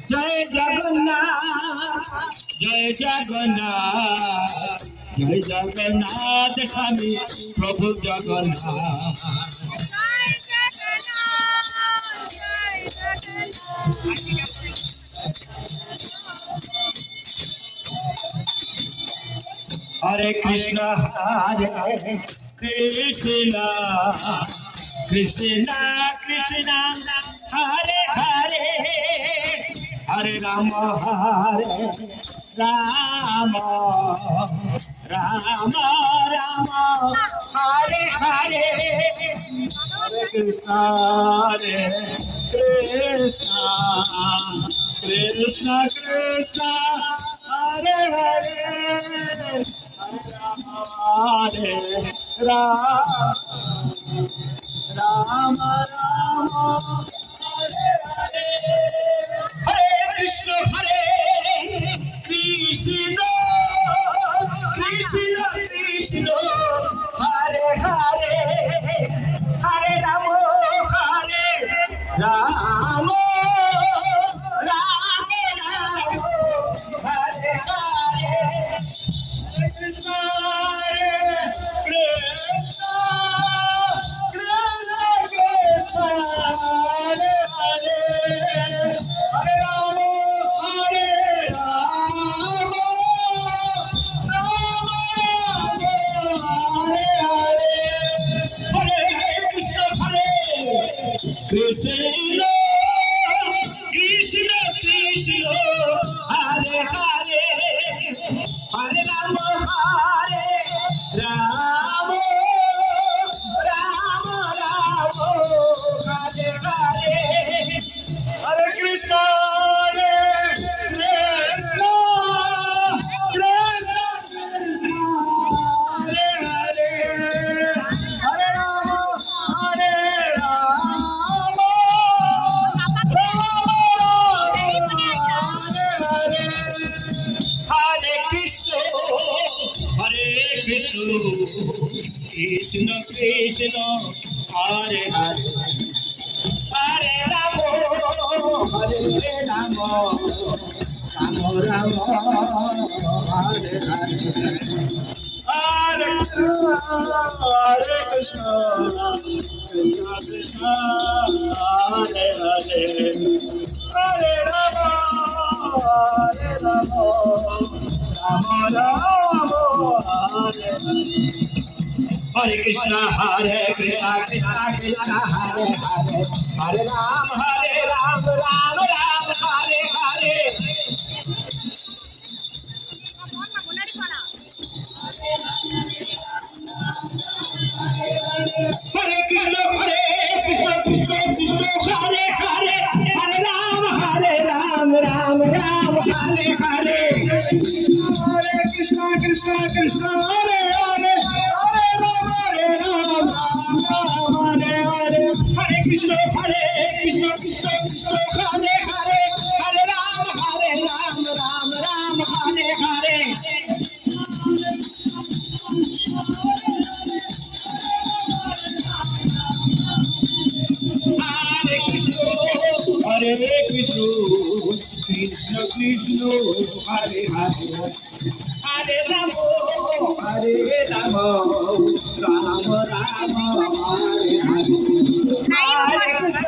Jai Jagannath Jai Jagannath Jai Jagannath Swami Prabhu Jagannath Hare Krishna Krishna Krishna Krishna Hare Hare Hare Ram Ram Ram Ram Hare Hare Hare Krishna Krishna Krishna Krishna Hare Hare Hare Ram Ram Ram Hare Hare Hare Krishna Krishna Krishna Hare Hare Hare Ram Ram Ram Hare Hare Krishna Krishna Krishna Krishna Hare Hare Hare Ram Ram Hare Hare Hare Krishna Krishna Krishna Krishna Hare Hare Hare Ram Ram Ram Ram Hare Hare Hare Krishna Krishna Krishna Hare Hare Hare Ram Hare Krishna Krishna Krishna Hare Hare Hare Ram Ram Ram Hare Hare Hare Krishna Krishna Krishna Hare Hare Hare Ram Ram Ram Hare Hare Krishna Krishna Krishna Hare Hare Hare Ram Ram Ram Hare Hare Hare Krishna Krishna Krishna Hare Hare Hare Ram Ram Ram Hare Hare Hare Krishna Krishna Krishna Hare Hare Hare Ram Ram Hare Hare Hare Krishna Krishna Krishna Hare Hare Hare Ram Ram Hare Hare Hare Krishna Krishna Krishna Hare Hare Hare Ram Ram Ram Hare Hare Hare Krishna